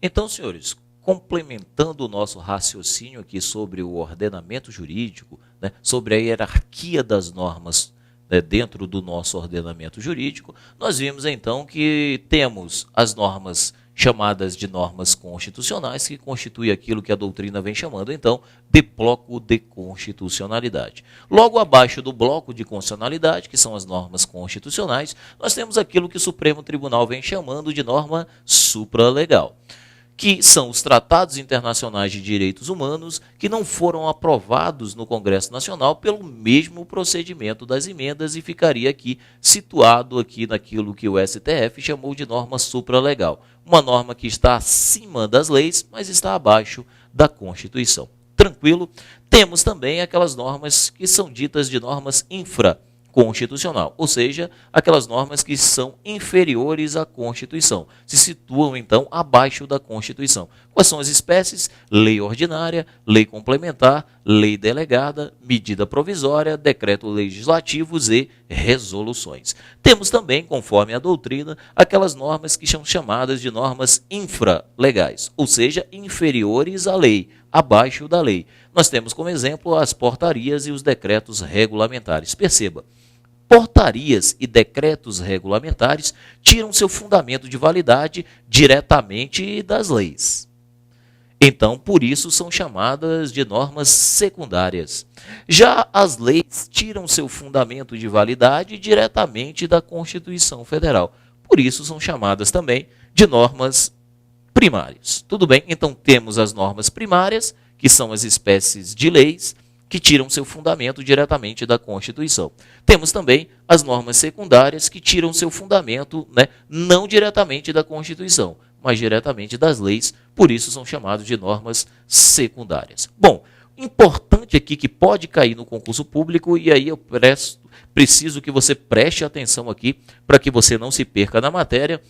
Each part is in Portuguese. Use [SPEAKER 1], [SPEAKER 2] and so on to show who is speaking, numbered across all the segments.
[SPEAKER 1] Então, senhores, complementando o nosso raciocínio aqui sobre o ordenamento jurídico, né, sobre a hierarquia das normas, né, dentro do nosso ordenamento jurídico, nós vimos então que temos as normas chamadas de normas constitucionais, que constitui aquilo que a doutrina vem chamando então de bloco de constitucionalidade. Logo abaixo do bloco de constitucionalidade, que são as normas constitucionais, nós temos aquilo que o Supremo Tribunal vem chamando de norma supralegal, que são os tratados internacionais de direitos humanos que não foram aprovados no Congresso Nacional pelo mesmo procedimento das emendas e ficaria aqui situado aqui naquilo que o STF chamou de norma supralegal. Uma norma que está acima das leis, mas está abaixo da Constituição. Tranquilo? Temos também aquelas normas que são ditas de normas infraconstitucional, ou seja, aquelas normas que são inferiores à Constituição, se situam então abaixo da Constituição. Quais são as espécies? Lei ordinária, lei complementar, lei delegada, medida provisória, decreto legislativos e resoluções. Temos também, conforme a doutrina, aquelas normas que são chamadas de normas infralegais, ou seja, inferiores à lei, abaixo da lei. Nós temos como exemplo as portarias e os decretos regulamentares. Perceba, portarias e decretos regulamentares tiram seu fundamento de validade diretamente das leis. Então, por isso, são chamadas de normas secundárias. Já as leis tiram seu fundamento de validade diretamente da Constituição Federal. Por isso, são chamadas também de normas primárias. Tudo bem? Então, temos as normas primárias, que são as espécies de leis que tiram seu fundamento diretamente da Constituição. Temos também as normas secundárias que tiram seu fundamento, não diretamente da Constituição, mas diretamente das leis, por isso são chamados de normas secundárias. Bom, importante aqui que pode cair no concurso público, e aí eu preciso que você preste atenção aqui para que você não se perca na matéria.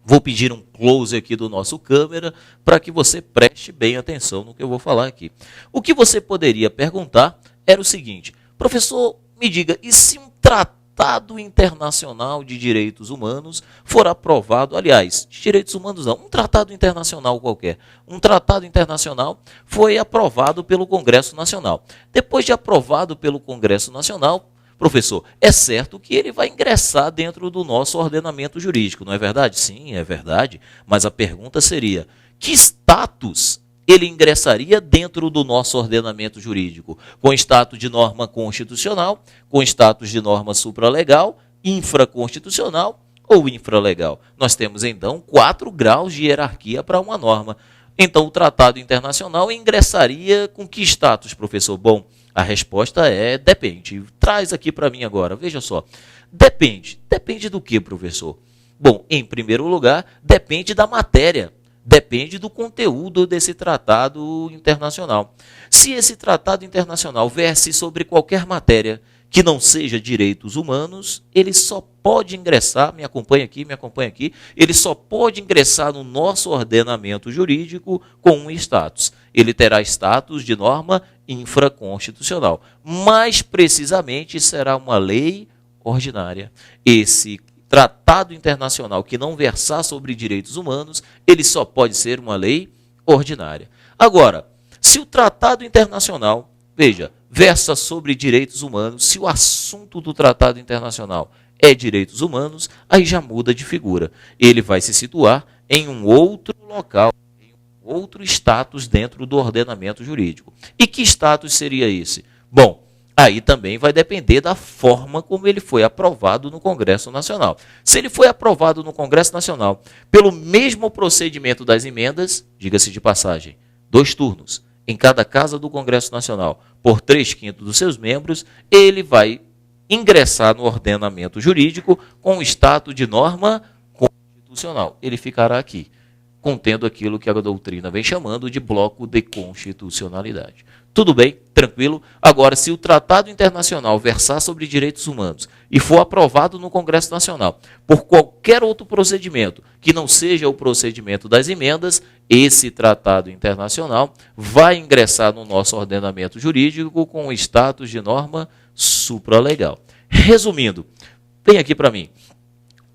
[SPEAKER 1] Vou pedir um close aqui do nosso câmera para que você preste bem atenção no que eu vou falar aqui. O que você poderia perguntar era o seguinte: professor, me diga, e se um tratado internacional de direitos humanos for aprovado, aliás, de direitos humanos não, um tratado internacional qualquer, um tratado internacional foi aprovado pelo Congresso Nacional. Depois de aprovado pelo Congresso Nacional, professor, é certo que ele vai ingressar dentro do nosso ordenamento jurídico, não é verdade? Sim, é verdade, mas a pergunta seria: que status ele ingressaria dentro do nosso ordenamento jurídico? Com status de norma constitucional, com status de norma supralegal, infraconstitucional ou infralegal? Nós temos então 4 graus de hierarquia para uma norma. Então, o tratado internacional ingressaria com que status, professor? Bom, a resposta é depende. Traz aqui para mim agora, veja só. Depende. Depende do que, professor? Bom, em primeiro lugar, depende da matéria. Depende do conteúdo desse tratado internacional. Se esse tratado internacional verse sobre qualquer matéria que não seja direitos humanos, ele só pode ingressar, me acompanha aqui, ele só pode ingressar no nosso ordenamento jurídico com um status. Ele terá status de norma infraconstitucional. Mais precisamente, será uma lei ordinária. Esse tratado internacional que não versar sobre direitos humanos, ele só pode ser uma lei ordinária. Agora, se o tratado internacional, veja, versa sobre direitos humanos, se o assunto do tratado internacional é direitos humanos, aí já muda de figura. Ele vai se situar em um outro local, em um outro status dentro do ordenamento jurídico. E que status seria esse? Bom, aí também vai depender da forma como ele foi aprovado no Congresso Nacional. Se ele foi aprovado no Congresso Nacional pelo mesmo procedimento das emendas, diga-se de passagem, 2 turnos, em cada casa do Congresso Nacional, por 3/5 dos seus membros, ele vai ingressar no ordenamento jurídico com o status de norma constitucional. Ele ficará aqui, contendo aquilo que a doutrina vem chamando de bloco de constitucionalidade. Tudo bem? Tranquilo? Agora, se o tratado internacional versar sobre direitos humanos e for aprovado no Congresso Nacional por qualquer outro procedimento que não seja o procedimento das emendas, esse tratado internacional vai ingressar no nosso ordenamento jurídico com o status de norma supralegal. Resumindo, vem aqui para mim.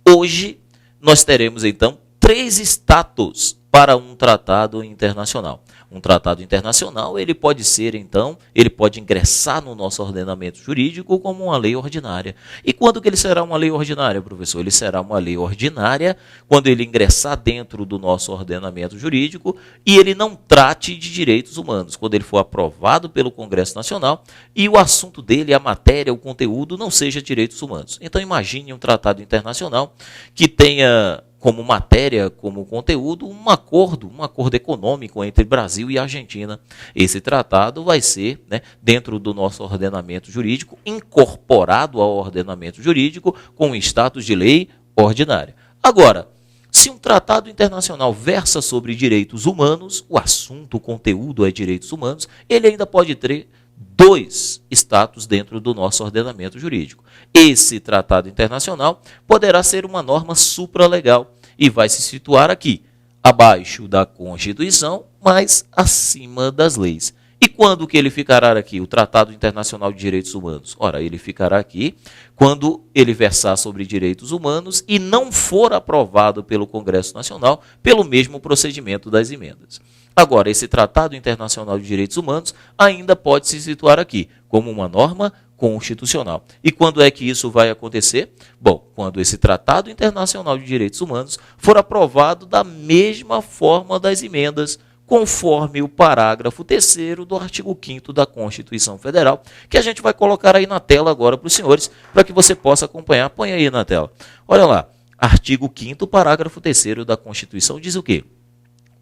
[SPEAKER 1] Hoje nós teremos então 3 status para um tratado internacional. Um tratado internacional, ele pode ser, então, ele pode ingressar no nosso ordenamento jurídico como uma lei ordinária. E quando que ele será uma lei ordinária, professor? Ele será uma lei ordinária quando ele ingressar dentro do nosso ordenamento jurídico e ele não trate de direitos humanos, quando ele for aprovado pelo Congresso Nacional e o assunto dele, a matéria, o conteúdo, não seja direitos humanos. Então, imagine um tratado internacional que tenha como matéria, como conteúdo, um acordo econômico entre Brasil e Argentina. Esse tratado vai ser, dentro do nosso ordenamento jurídico, incorporado ao ordenamento jurídico com status de lei ordinária. Agora, se um tratado internacional versa sobre direitos humanos, o assunto, o conteúdo é direitos humanos, ele ainda pode ter dois status dentro do nosso ordenamento jurídico. Esse tratado internacional poderá ser uma norma supralegal e vai se situar aqui, abaixo da Constituição, mas acima das leis. E quando que ele ficará aqui, o Tratado Internacional de Direitos Humanos? Ora, ele ficará aqui quando ele versar sobre direitos humanos e não for aprovado pelo Congresso Nacional pelo mesmo procedimento das emendas. Agora, esse Tratado Internacional de Direitos Humanos ainda pode se situar aqui como uma norma constitucional. E quando é que isso vai acontecer? Bom, quando esse Tratado Internacional de Direitos Humanos for aprovado da mesma forma das emendas, conforme o parágrafo 3º do artigo 5º da Constituição Federal, que a gente vai colocar aí na tela agora para os senhores, para que você possa acompanhar. Põe aí na tela. Olha lá, artigo 5º, parágrafo 3º da Constituição diz o quê?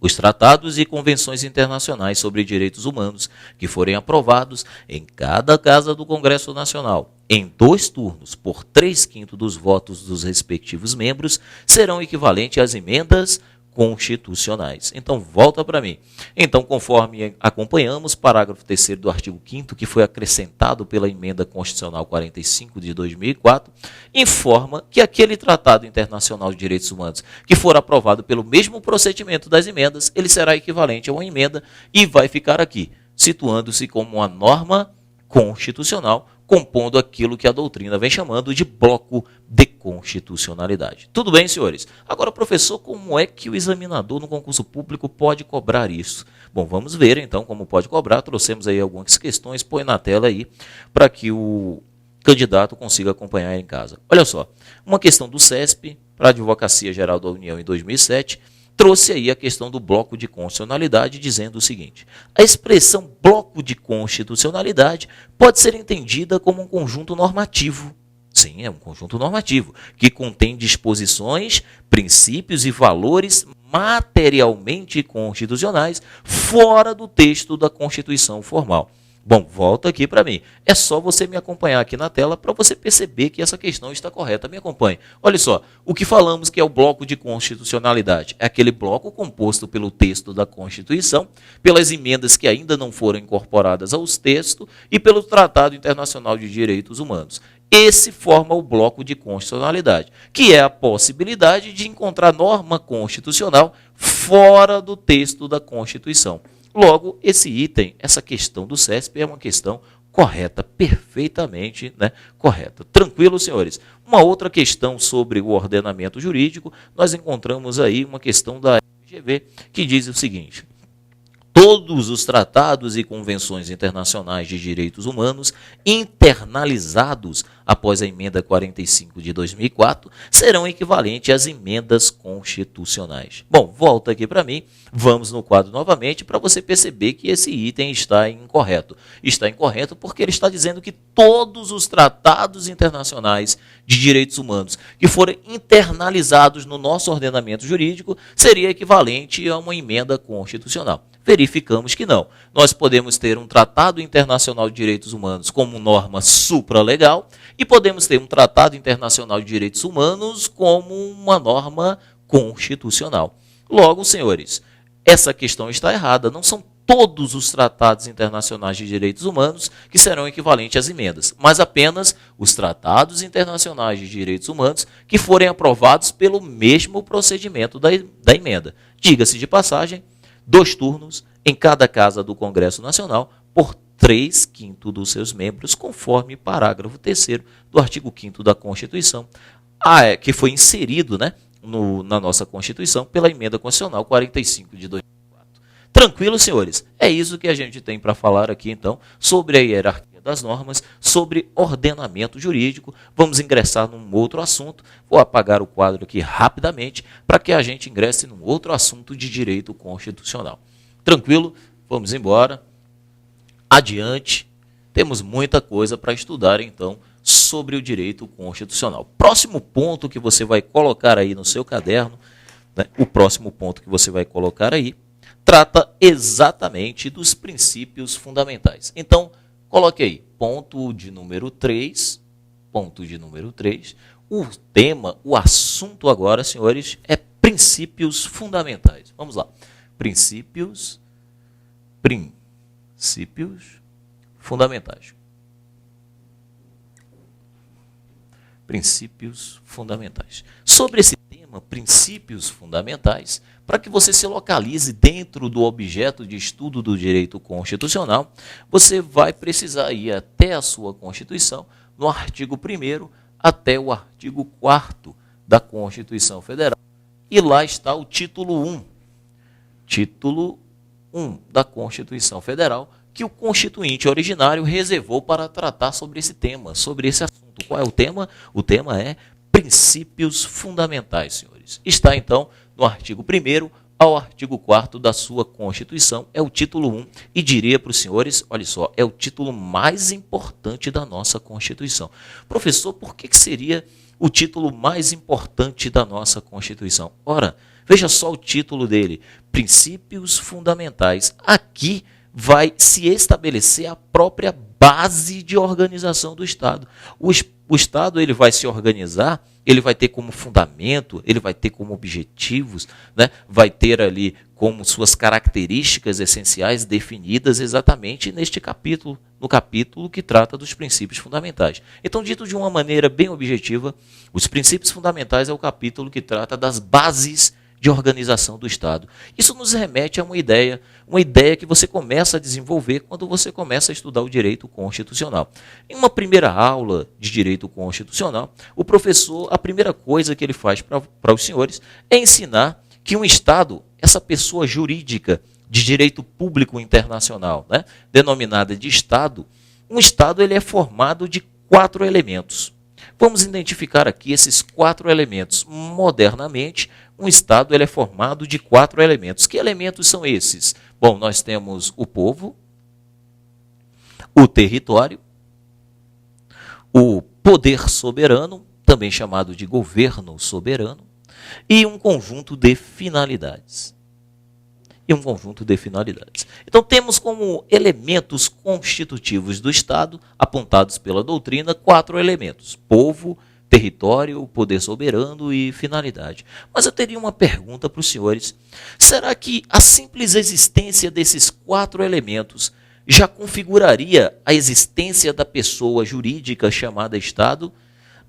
[SPEAKER 1] Os tratados e convenções internacionais sobre direitos humanos que forem aprovados em cada casa do Congresso Nacional, em 2 turnos, por 3/5 dos votos dos respectivos membros, serão equivalentes às emendas constitucionais. Então, volta para mim. Então, conforme acompanhamos, parágrafo 3º do artigo 5º, que foi acrescentado pela Emenda Constitucional 45 de 2004, informa que aquele Tratado Internacional de Direitos Humanos que for aprovado pelo mesmo procedimento das emendas, ele será equivalente a uma emenda e vai ficar aqui, situando-se como uma norma constitucional, compondo aquilo que a doutrina vem chamando de bloco de constitucionalidade. Tudo bem, senhores? Agora, professor, como é que o examinador no concurso público pode cobrar isso? Bom, vamos ver então como pode cobrar. Trouxemos aí algumas questões, põe na tela aí para que o candidato consiga acompanhar em casa. Olha só, uma questão do CESP para a Advocacia Geral da União em 2007, trouxe aí a questão do bloco de constitucionalidade, dizendo o seguinte: a expressão bloco de constitucionalidade pode ser entendida como um conjunto normativo. Sim, é um conjunto normativo, que contém disposições, princípios e valores materialmente constitucionais fora do texto da Constituição formal. Bom, volta aqui para mim. É só você me acompanhar aqui na tela para você perceber que essa questão está correta. Me acompanhe. Olha só, o que falamos que é o bloco de constitucionalidade? É aquele bloco composto pelo texto da Constituição, pelas emendas que ainda não foram incorporadas aos textos e pelo Tratado Internacional de Direitos Humanos. Esse forma o bloco de constitucionalidade, que é a possibilidade de encontrar norma constitucional fora do texto da Constituição. Logo, esse item, essa questão do CESP é uma questão correta, perfeitamente correta. Tranquilo, senhores? Uma outra questão sobre o ordenamento jurídico, nós encontramos aí uma questão da FGV que diz o seguinte: todos os tratados e convenções internacionais de direitos humanos internalizados após a emenda 45 de 2004 serão equivalentes às emendas constitucionais. Bom, volta aqui para mim, vamos no quadro novamente para você perceber que esse item está incorreto. Está incorreto porque ele está dizendo que todos os tratados internacionais de direitos humanos que forem internalizados no nosso ordenamento jurídico seria equivalente a uma emenda constitucional. Verificamos que não. Nós podemos ter um Tratado Internacional de Direitos Humanos como norma supralegal e podemos ter um Tratado Internacional de Direitos Humanos como uma norma constitucional. Logo, senhores, essa questão está errada. Não são todos os tratados internacionais de direitos humanos que serão equivalentes às emendas, mas apenas os tratados internacionais de direitos humanos que forem aprovados pelo mesmo procedimento da emenda. Diga-se de passagem, 2 turnos em cada casa do Congresso Nacional por 3/5 dos seus membros, conforme parágrafo 3º do artigo 5º da Constituição, que foi inserido na nossa Constituição pela Emenda Constitucional 45 de 2004. Tranquilo, senhores? É isso que a gente tem para falar aqui, então, sobre a hierarquia das normas, sobre ordenamento jurídico. Vamos ingressar num outro assunto. Vou apagar o quadro aqui rapidamente para que a gente ingresse num outro assunto de direito constitucional. Tranquilo? Vamos embora. Adiante. Temos muita coisa para estudar, então, sobre o direito constitucional. Próximo ponto que você vai colocar aí no seu caderno, né, o próximo ponto que você vai colocar aí, trata exatamente dos princípios fundamentais. Então, coloque aí, ponto de número 3, o tema, o assunto agora, senhores, é princípios fundamentais. Vamos lá. Princípios fundamentais. Princípios fundamentais. Sobre esse tema, princípios fundamentais, para que você se localize dentro do objeto de estudo do direito constitucional, você vai precisar ir até a sua Constituição, no artigo 1º até o artigo 4º da Constituição Federal. E lá está o título 1. Título 1 da Constituição Federal, que o constituinte originário reservou para tratar sobre esse tema, sobre esse assunto. Qual é o tema? O tema é princípios fundamentais, senhores. Está, então, no artigo 1º ao artigo 4º da sua Constituição, é o título 1, e diria para os senhores, olha só, é o título mais importante da nossa Constituição. Professor, por que seria o título mais importante da nossa Constituição? Ora, veja só o título dele, Princípios Fundamentais. Aqui vai se estabelecer a própria base de organização do Estado. O Estado ele vai se organizar, ele vai ter como fundamento, ele vai ter como objetivos, né? Vai ter ali como suas características essenciais definidas exatamente neste capítulo, no capítulo que trata dos princípios fundamentais. Então, dito de uma maneira bem objetiva, os princípios fundamentais é o capítulo que trata das bases de organização do Estado. Isso nos remete a uma ideia que você começa a desenvolver quando você começa a estudar o direito constitucional. Em uma primeira aula de direito constitucional, o professor, a primeira coisa que ele faz para os senhores é ensinar que um Estado, essa pessoa jurídica de direito público internacional, né, denominada de Estado, um Estado ele é formado de 4 elementos. Vamos identificar aqui esses 4 elementos. Modernamente, um Estado ele é formado de 4 elementos. Que elementos são esses? Bom, nós temos o povo, o território, o poder soberano, também chamado de governo soberano, e um conjunto de finalidades. Então, temos como elementos constitutivos do Estado, apontados pela doutrina, 4 elementos: povo, território, poder soberano e finalidade. Mas eu teria uma pergunta para os senhores. Será que a simples existência desses 4 elementos já configuraria a existência da pessoa jurídica chamada Estado?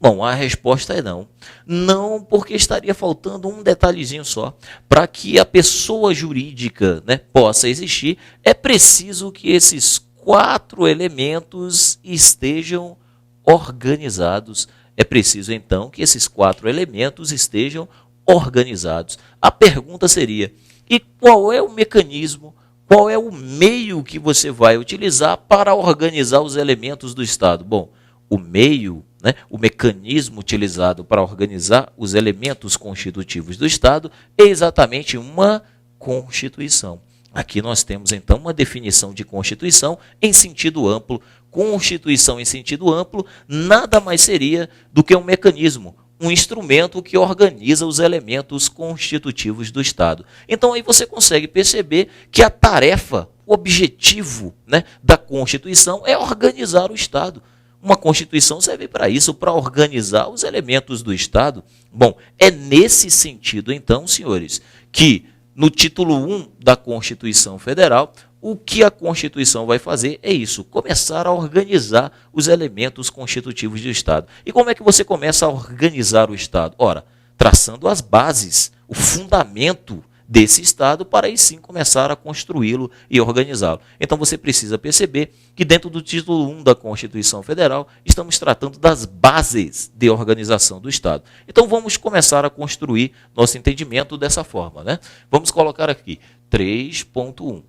[SPEAKER 1] Bom, a resposta é não. Não, porque estaria faltando um detalhezinho só. Para que a pessoa jurídica, né, possa existir, é preciso que esses 4 elementos estejam organizados. É preciso, então, que esses 4 elementos estejam organizados. A pergunta seria, e qual é o mecanismo, qual é o meio que você vai utilizar para organizar os elementos do Estado? Bom, o meio, né, o mecanismo utilizado para organizar os elementos constitutivos do Estado é exatamente uma Constituição. Aqui nós temos, então, uma definição de Constituição em sentido amplo. Constituição em sentido amplo nada mais seria do que um mecanismo, um instrumento que organiza os elementos constitutivos do Estado. Então, aí você consegue perceber que a tarefa, o objetivo, né, da Constituição é organizar o Estado. Uma Constituição serve para isso, para organizar os elementos do Estado. Bom, é nesse sentido, então, senhores, que no título 1 da Constituição Federal, o que a Constituição vai fazer é isso, começar a organizar os elementos constitutivos do Estado. E como é que você começa a organizar o Estado? Ora, traçando as bases, o fundamento desse Estado para aí sim começar a construí-lo e organizá-lo. Então você precisa perceber que dentro do título 1 da Constituição Federal estamos tratando das bases de organização do Estado. Então vamos começar a construir nosso entendimento dessa forma, né? Vamos colocar aqui 3.1.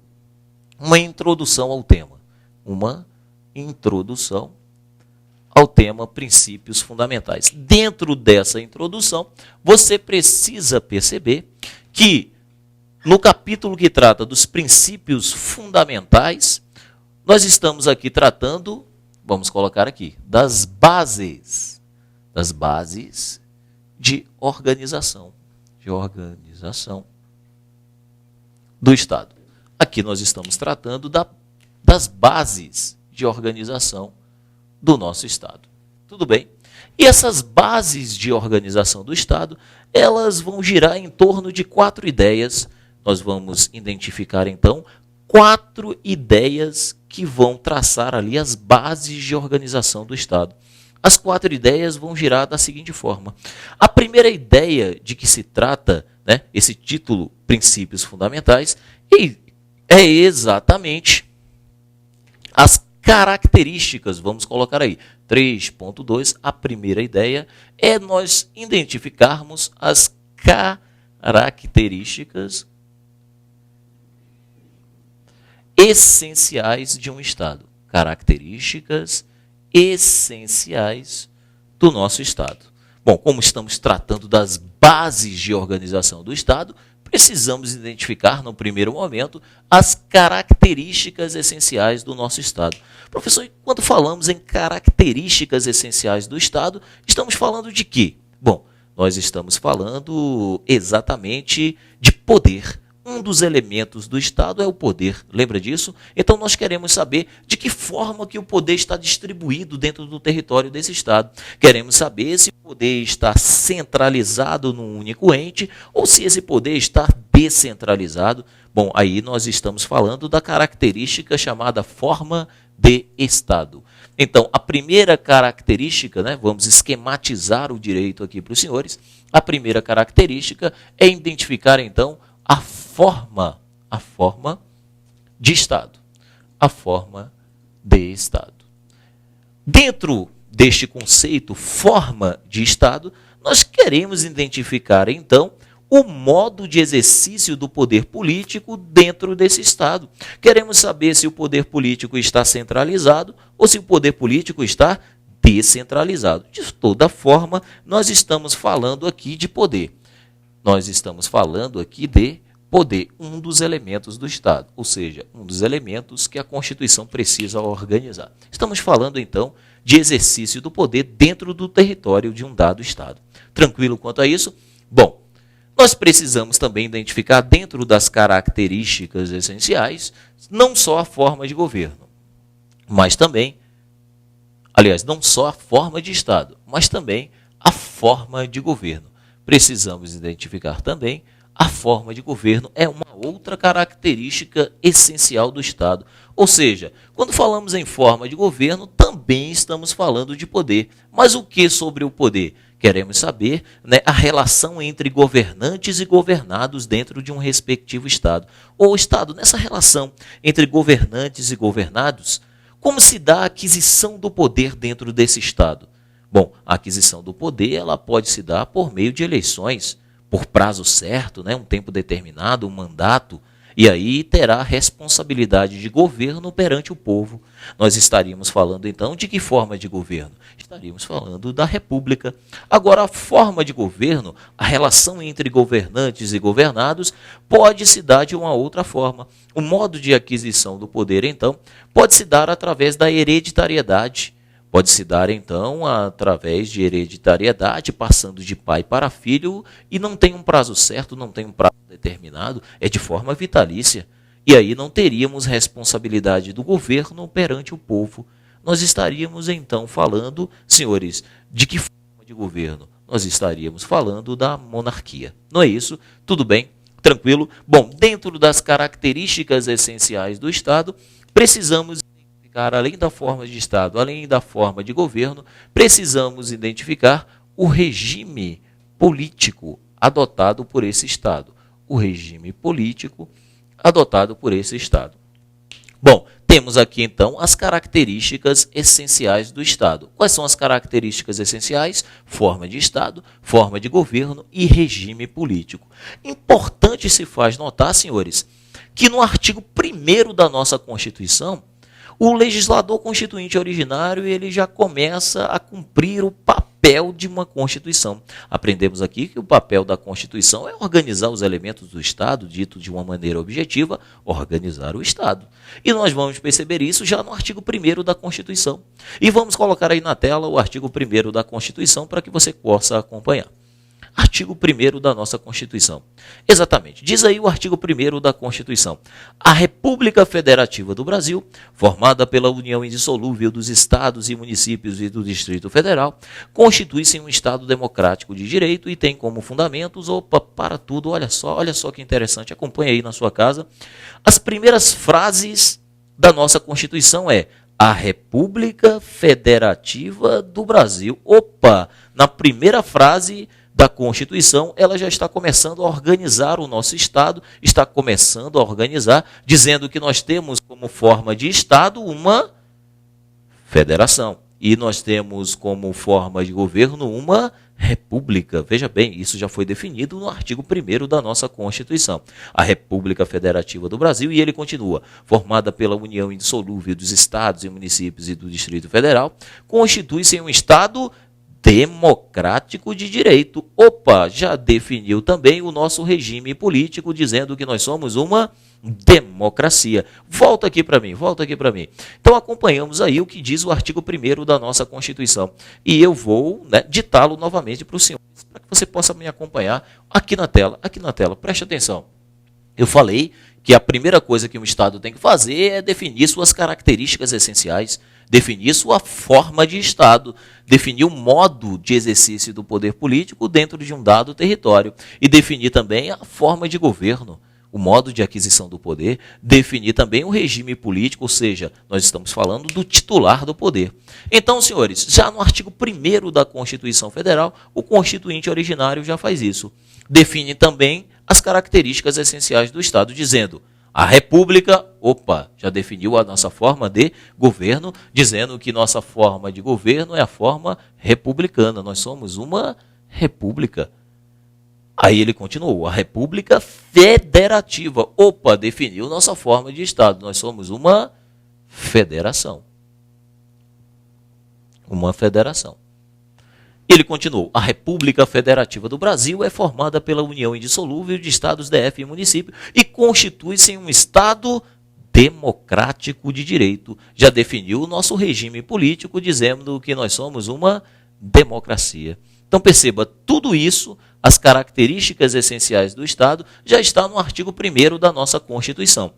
[SPEAKER 1] Uma introdução ao tema. Uma introdução ao tema princípios fundamentais. Dentro dessa introdução, você precisa perceber que no capítulo que trata dos princípios fundamentais, nós estamos aqui tratando, vamos colocar aqui, das bases de organização do Estado. Aqui nós estamos tratando das bases de organização do nosso Estado. Tudo bem? E essas bases de organização do Estado, elas vão girar em torno de 4 ideias. Nós vamos identificar, então, 4 ideias que vão traçar ali as bases de organização do Estado. As 4 ideias vão girar da seguinte forma. A primeira ideia de que se trata, né, esse título, Princípios Fundamentais, é exatamente as características, vamos colocar aí, 3.2, a primeira ideia é nós identificarmos as características essenciais de um Estado. Características essenciais do nosso Estado. Bom, como estamos tratando das bases de organização do Estado, precisamos identificar, no primeiro momento, as características essenciais do nosso Estado. Professor, quando falamos em características essenciais do Estado, estamos falando de quê? Bom, nós estamos falando exatamente de poder. Um dos elementos do Estado é o poder, lembra disso? Então nós queremos saber de que forma que o poder está distribuído dentro do território desse Estado. Queremos saber se o poder está centralizado num único ente ou se esse poder está descentralizado. Bom, aí nós estamos falando da característica chamada forma de Estado. Então, a primeira característica, né, vamos esquematizar o direito aqui para os senhores, a primeira característica é identificar, então, a forma de Estado. A forma de Estado. Dentro deste conceito, forma de Estado, nós queremos identificar, então, o modo de exercício do poder político dentro desse Estado. Queremos saber se o poder político está centralizado ou se o poder político está descentralizado. De toda forma, nós estamos falando aqui de poder. Nós estamos falando aqui de poder, um dos elementos do Estado, ou seja, um dos elementos que a Constituição precisa organizar. Estamos falando, então, de exercício do poder dentro do território de um dado Estado. Tranquilo quanto a isso? Bom, nós precisamos também identificar dentro das características essenciais, não só a forma de governo, mas também, aliás, não só a forma de Estado, mas também a forma de governo. Precisamos identificar também a forma de governo, é uma outra característica essencial do Estado. Ou seja, quando falamos em forma de governo, também estamos falando de poder. Mas o que sobre o poder? Queremos saber, né, a relação entre governantes e governados dentro de um respectivo Estado. Ou Estado, nessa relação entre governantes e governados, como se dá a aquisição do poder dentro desse Estado? Bom, a aquisição do poder ela pode se dar por meio de eleições, por prazo certo, né, um tempo determinado, um mandato, e aí terá responsabilidade de governo perante o povo. Nós estaríamos falando, então, de que forma de governo? Estaríamos falando da República. Agora, a forma de governo, a relação entre governantes e governados, pode se dar de uma outra forma. O modo de aquisição do poder, então, pode se dar através da hereditariedade. Pode se dar, então, através de hereditariedade, passando de pai para filho, e não tem um prazo certo, não tem um prazo determinado, é de forma vitalícia. E aí não teríamos responsabilidade do governo perante o povo. Nós estaríamos, então, falando, senhores, de que forma de governo? Nós estaríamos falando da monarquia. Não é isso? Tudo bem? Tranquilo? Bom, dentro das características essenciais do Estado, precisamos além da forma de Estado, além da forma de governo, precisamos identificar o regime político adotado por esse Estado. o regime político adotado por esse Estado. Bom, temos aqui então as características essenciais do Estado. Quais são as características essenciais? Forma de Estado, forma de governo e regime político. Importante se faz notar, senhores, que no artigo 1º da nossa Constituição, o legislador constituinte originário ele já começa a cumprir o papel de uma Constituição. Aprendemos aqui que o papel da Constituição é organizar os elementos do Estado, dito de uma maneira objetiva, organizar o Estado. E nós vamos perceber isso já no artigo 1º da Constituição. E vamos colocar aí na tela o artigo 1º da Constituição para que você possa acompanhar. Artigo 1º da nossa Constituição. Exatamente, diz aí o artigo 1º da Constituição. A República Federativa do Brasil, formada pela união indissolúvel dos estados e municípios e do Distrito Federal, constitui-se um Estado democrático de direito e tem como fundamentos, para tudo, olha só que interessante, acompanha aí na sua casa. As primeiras frases da nossa Constituição é a República Federativa do Brasil. Na primeira frase da Constituição, ela já está começando a organizar o nosso Estado, está começando a organizar, dizendo que nós temos como forma de Estado uma federação. E nós temos como forma de governo uma república. Veja bem, isso já foi definido no artigo 1º da nossa Constituição. A República Federativa do Brasil, e ele continua, formada pela união indissolúvel dos estados e municípios e do Distrito Federal, constitui-se um Estado democrático de direito. Já definiu também o nosso regime político, dizendo que nós somos uma democracia. Volta aqui para mim. Então, acompanhamos aí o que diz o artigo 1º da nossa Constituição. E eu vou ditá-lo novamente para o senhor, para que você possa me acompanhar aqui na tela. Preste atenção. Eu falei que a primeira coisa que um Estado tem que fazer é definir suas características essenciais, definir sua forma de Estado, definir o modo de exercício do poder político dentro de um dado território e definir também a forma de governo, o modo de aquisição do poder, definir também o regime político, ou seja, nós estamos falando do titular do poder. Então, senhores, já no artigo 1º da Constituição Federal, o Constituinte originário já faz isso. Define também as características essenciais do Estado, dizendo a República, já definiu a nossa forma de governo, dizendo que nossa forma de governo é a forma republicana. Nós somos uma república. Aí ele continuou, a República Federativa. Definiu nossa forma de Estado. Nós somos uma federação. Uma federação. Ele continuou, a República Federativa do Brasil é formada pela união indissolúvel de estados, DF e município e constitui-se em um Estado democrático de direito. Já definiu o nosso regime político, dizendo que nós somos uma democracia. Então perceba, tudo isso, as características essenciais do Estado, já está no artigo 1º da nossa Constituição.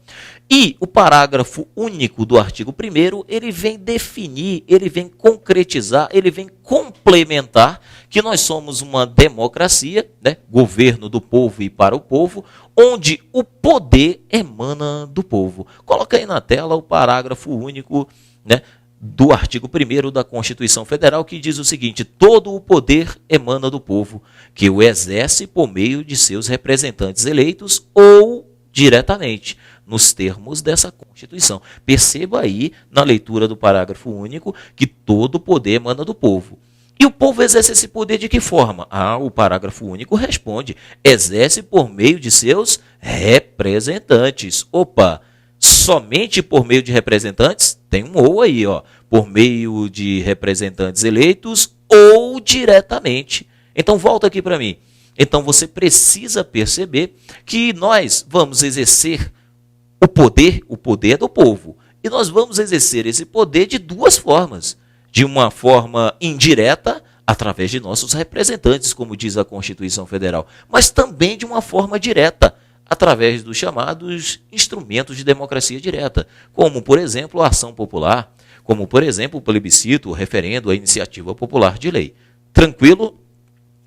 [SPEAKER 1] E o parágrafo único do artigo 1º, ele vem definir, ele vem concretizar, ele vem complementar que nós somos uma democracia, governo do povo e para o povo, onde o poder emana do povo. Coloca aí na tela o parágrafo único, do artigo 1º da Constituição Federal, que diz o seguinte: todo o poder emana do povo, que o exerce por meio de seus representantes eleitos ou diretamente, nos termos dessa Constituição. Perceba aí, na leitura do parágrafo único, que todo o poder emana do povo. E o povo exerce esse poder de que forma? O parágrafo único responde: exerce por meio de seus representantes. Somente por meio de representantes? Tem um ou aí, por meio de representantes eleitos ou diretamente. Então, volta aqui para mim. Então, você precisa perceber que nós vamos exercer o poder é do povo. E nós vamos exercer esse poder de duas formas. De uma forma indireta, através de nossos representantes, como diz a Constituição Federal, mas também de uma forma direta, através dos chamados instrumentos de democracia direta, como, por exemplo, a ação popular, como, por exemplo, o plebiscito, o referendo, a iniciativa popular de lei. Tranquilo?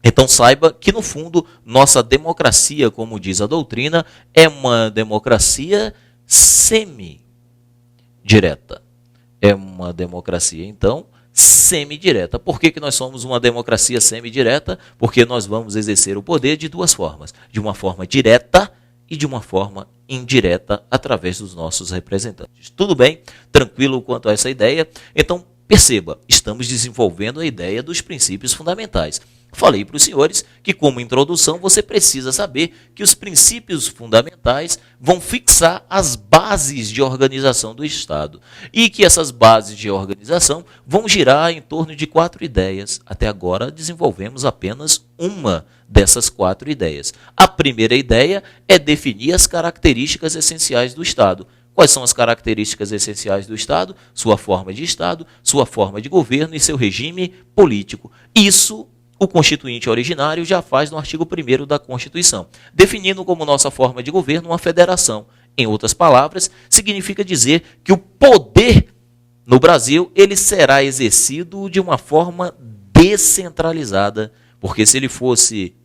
[SPEAKER 1] Então saiba que, no fundo, nossa democracia, como diz a doutrina, é uma democracia semi-direta. É uma democracia, então, semidireta. Por que nós somos uma democracia semidireta? Porque nós vamos exercer o poder de duas formas. De uma forma direta e de uma forma indireta através dos nossos representantes. Tudo bem? Tranquilo quanto a essa ideia? Então, perceba, estamos desenvolvendo a ideia dos princípios fundamentais. Falei para os senhores que, como introdução, você precisa saber que os princípios fundamentais vão fixar as bases de organização do Estado e que essas bases de organização vão girar em torno de 4 ideias. Até agora, desenvolvemos apenas uma dessas 4 ideias. A primeira ideia é definir as características essenciais do Estado. Quais são as características essenciais do Estado? Sua forma de Estado, sua forma de governo e seu regime político. Isso o Constituinte originário já faz no artigo 1º da Constituição, definindo como nossa forma de governo uma federação. Em outras palavras, significa dizer que o poder no Brasil ele será exercido de uma forma descentralizada, porque se ele fosse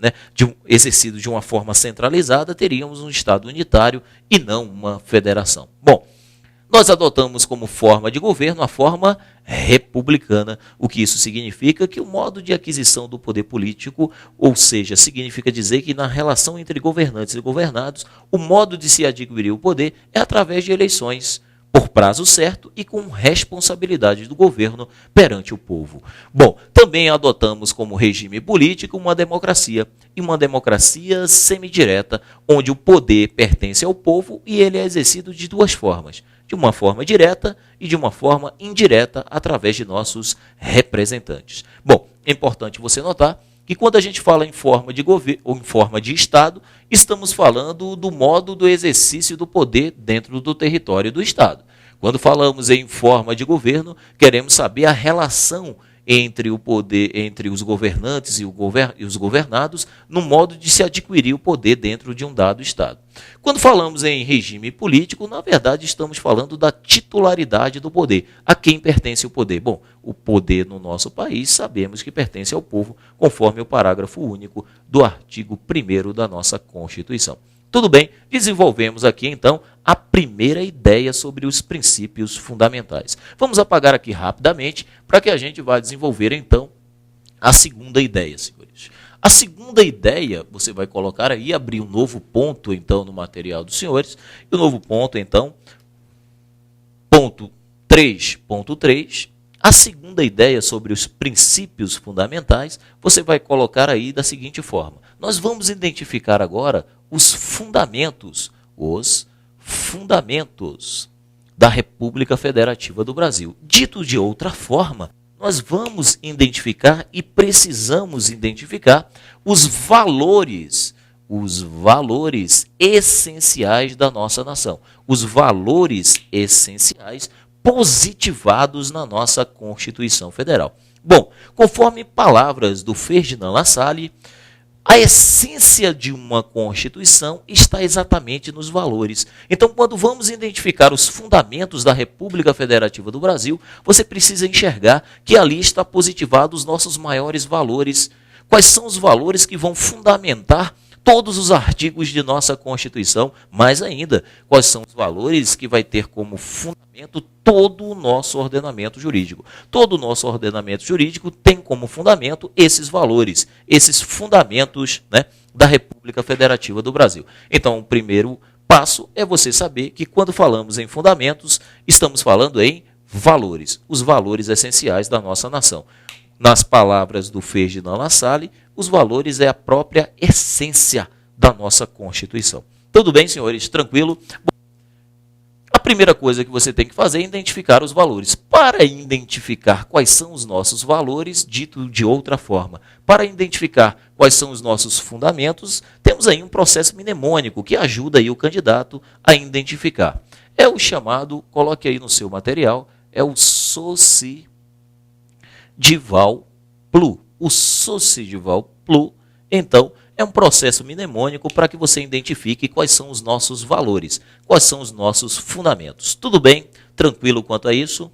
[SPEAKER 1] exercido de uma forma centralizada, teríamos um Estado unitário e não uma federação. Bom, nós adotamos como forma de governo a forma republicana, o que isso significa que o modo de aquisição do poder político, ou seja, significa dizer que na relação entre governantes e governados, o modo de se adquirir o poder é através de eleições, por prazo certo e com responsabilidade do governo perante o povo. Bom, também adotamos como regime político uma democracia, e uma democracia semidireta, onde o poder pertence ao povo e ele é exercido de 2 formas. De uma forma direta e de uma forma indireta através de nossos representantes. Bom, é importante você notar que quando a gente fala em forma de governo ou em forma de Estado, estamos falando do modo do exercício do poder dentro do território do Estado. Quando falamos em forma de governo, queremos saber a relação entre o poder, entre os governantes e os governados, no modo de se adquirir o poder dentro de um dado Estado. Quando falamos em regime político, na verdade estamos falando da titularidade do poder. A quem pertence o poder? Bom, o poder no nosso país sabemos que pertence ao povo, conforme o parágrafo único do artigo 1º da nossa Constituição. Tudo bem, desenvolvemos aqui então a primeira ideia sobre os princípios fundamentais. Vamos apagar aqui rapidamente para que a gente vá desenvolver então a segunda ideia, senhores. A segunda ideia, você vai colocar aí, abrir um novo ponto então no material dos senhores, e o novo ponto então, ponto 3.3, a segunda ideia sobre os princípios fundamentais, você vai colocar aí da seguinte forma. Nós vamos identificar agora os fundamentos da República Federativa do Brasil. Dito de outra forma, nós vamos identificar e precisamos identificar os valores essenciais da nossa nação, os valores essenciais positivados na nossa Constituição Federal. Bom, conforme palavras do Ferdinand Lassalle, a essência de uma Constituição está exatamente nos valores. Então, quando vamos identificar os fundamentos da República Federativa do Brasil, você precisa enxergar que ali está positivado os nossos maiores valores. Quais são os valores que vão fundamentar todos os artigos de nossa Constituição? Mais ainda, quais são os valores que vai ter como fundamento todo o nosso ordenamento jurídico? Todo o nosso ordenamento jurídico tem como fundamento esses valores, esses fundamentos, da República Federativa do Brasil. Então, o primeiro passo é você saber que quando falamos em fundamentos, estamos falando em valores, os valores essenciais da nossa nação. Nas palavras do Ferdinand Lassalle, os valores é a própria essência da nossa Constituição. Tudo bem, senhores? Tranquilo? Bom, a primeira coisa que você tem que fazer é identificar os valores. Para identificar quais são os nossos valores, dito de outra forma, para identificar quais são os nossos fundamentos, temos aí um processo mnemônico que ajuda aí o candidato a identificar. É o chamado, coloque aí no seu material, é o Sociedival Plu. O Sociedival Plu, então, é um processo mnemônico para que você identifique quais são os nossos valores, quais são os nossos fundamentos. Tudo bem? Tranquilo quanto a isso?